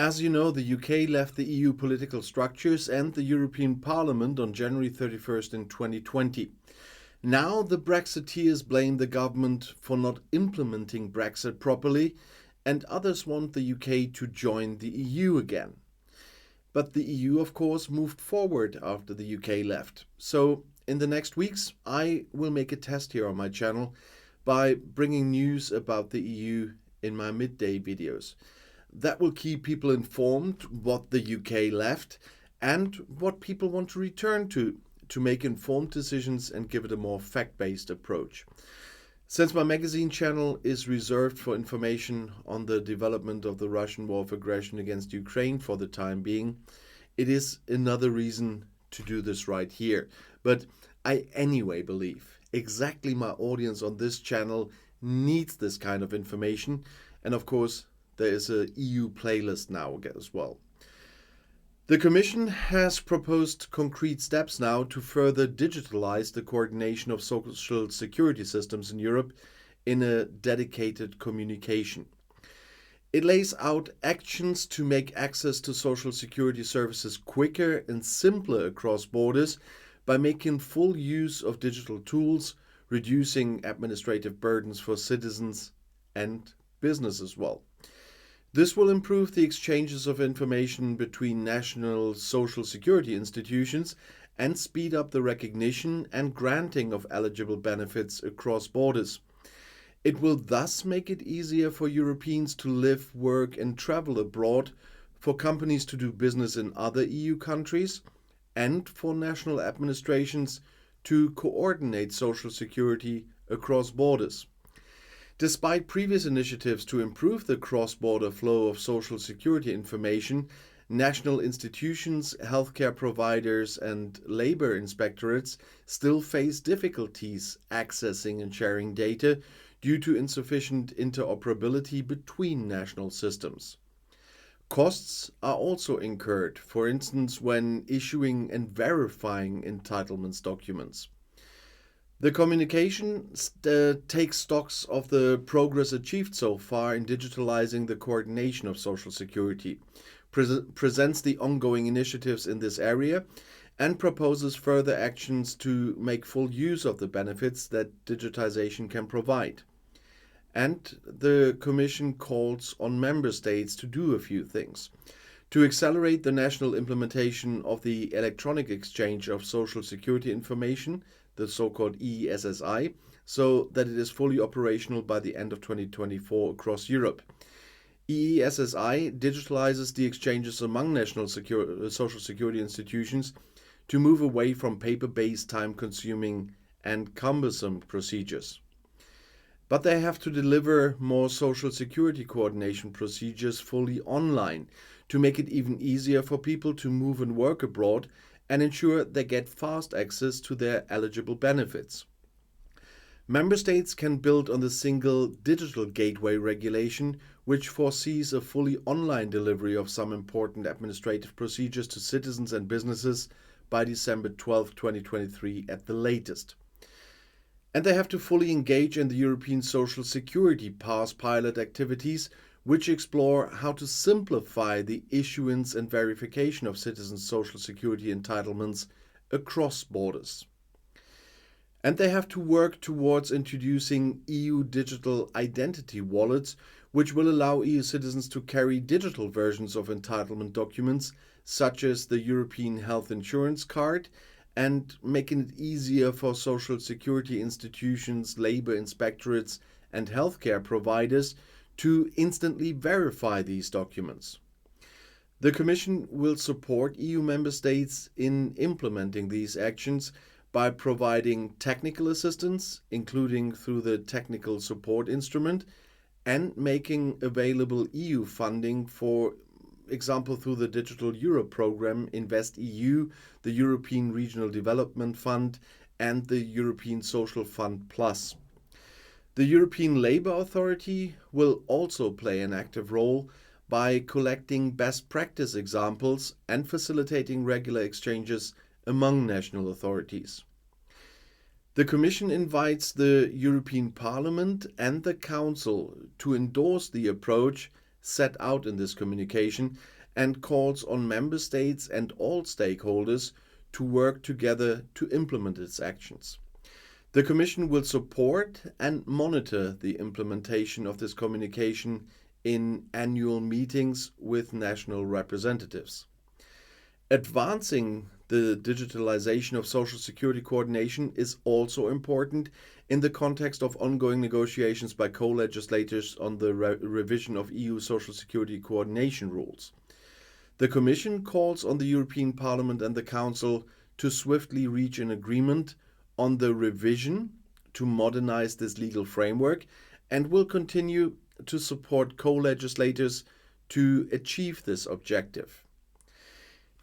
As you know, the UK left the EU political structures and the European Parliament on January 31st in 2020. Now the Brexiteers blame the government for not implementing Brexit properly, and others want the UK to join the EU again. But the EU, of course, moved forward after the UK left. So, in the next weeks, I will make a test here on my channel by bringing news about the EU in my midday videos. That will keep people informed what the UK left and what people want to return to make informed decisions and give it a more fact-based approach. Since my magazine channel is reserved for information on the development of the Russian war of aggression against Ukraine for the time being, it is another reason to do this right here. But I anyway believe exactly my audience on this channel needs this kind of information, and of course there is a EU playlist now as well. The Commission has proposed concrete steps now to further digitalize the coordination of social security systems in Europe in a dedicated communication. It lays out actions to make access to social security services quicker and simpler across borders by making full use of digital tools, reducing administrative burdens for citizens and business as well. This will improve the exchanges of information between national social security institutions and speed up the recognition and granting of eligible benefits across borders. It will thus make it easier for Europeans to live, work and travel abroad, for companies to do business in other EU countries, and for national administrations to coordinate social security across borders. Despite previous initiatives to improve the cross-border flow of social security information, national institutions, healthcare providers, and labor inspectorates still face difficulties accessing and sharing data due to insufficient interoperability between national systems. Costs are also incurred, for instance, when issuing and verifying entitlements documents. The communication takes stocks of the progress achieved so far in digitalizing the coordination of social security, presents the ongoing initiatives in this area, and proposes further actions to make full use of the benefits that digitization can provide. And the Commission calls on Member States to do a few things. To accelerate the national implementation of the electronic exchange of social security information, the so-called EESSI, so that it is fully operational by the end of 2024 across Europe. EESSI digitalizes the exchanges among national social security institutions to move away from paper-based, time-consuming and cumbersome procedures. But they have to deliver more social security coordination procedures fully online to make it even easier for people to move and work abroad and ensure they get fast access to their eligible benefits. Member States can build on the single digital gateway regulation, which foresees a fully online delivery of some important administrative procedures to citizens and businesses by December 12, 2023 at the latest. And they have to fully engage in the European Social Security Pass pilot activities, which explore how to simplify the issuance and verification of citizens' social security entitlements across borders. And they have to work towards introducing EU digital identity wallets, which will allow EU citizens to carry digital versions of entitlement documents, such as the European Health Insurance Card, and making it easier for social security institutions, labor inspectorates, and healthcare providers to instantly verify these documents. The Commission will support EU member states in implementing these actions by providing technical assistance, including through the Technical Support Instrument, and making available EU funding, for example through the Digital Europe Programme, InvestEU, the European Regional Development Fund, and the European Social Fund Plus. The European Labour Authority will also play an active role by collecting best practice examples and facilitating regular exchanges among national authorities. The Commission invites the European Parliament and the Council to endorse the approach set out in this communication and calls on member states and all stakeholders to work together to implement its actions. The Commission will support and monitor the implementation of this communication in annual meetings with national representatives. Advancing the digitalization of social security coordination is also important in the context of ongoing negotiations by co-legislators on the revision of EU social security coordination rules. The Commission calls on the European Parliament and the Council to swiftly reach an agreement on the revision to modernize this legal framework and will continue to support co-legislators to achieve this objective.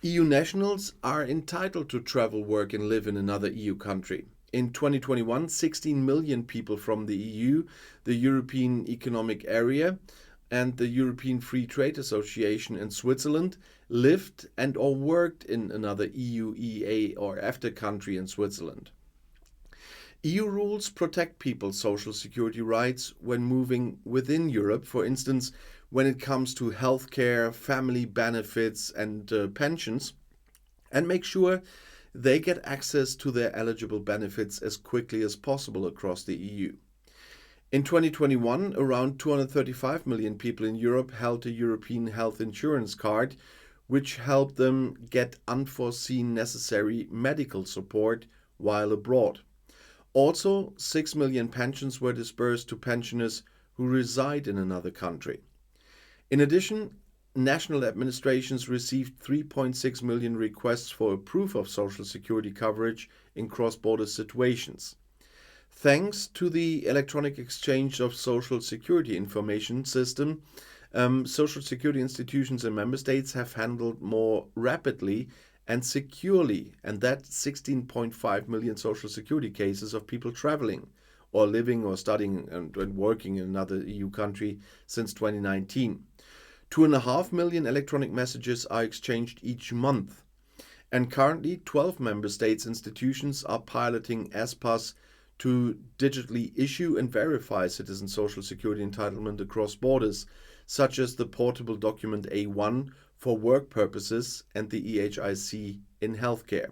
EU nationals are entitled to travel, work and live in another EU country. In 2021, 16 million people from the EU, the European Economic Area and the European Free Trade Association in Switzerland lived and or worked in another EU, EEA or EFTA country in Switzerland. EU rules protect people's social security rights when moving within Europe, for instance, when it comes to healthcare, family benefits and pensions, and make sure they get access to their eligible benefits as quickly as possible across the EU. In 2021, around 235 million people in Europe held a European health insurance card, which helped them get unforeseen necessary medical support while abroad. Also, 6 million pensions were disbursed to pensioners who reside in another country. In addition, national administrations received 3.6 million requests for a proof of social security coverage in cross-border situations. Thanks to the electronic exchange of social security information system, social security institutions in member states have handled more rapidly and securely, and that 16.5 million social security cases of people traveling or living or studying and working in another EU country since 2019. 2.5 million electronic messages are exchanged each month. And currently, 12 member states institutions are piloting ESPAS to digitally issue and verify citizen social security entitlement across borders, such as the portable document A1 for work purposes and the EHIC in healthcare.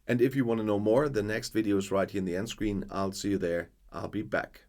And if you want to know more, the next video is right here in the end screen. I'll see you there. I'll be back.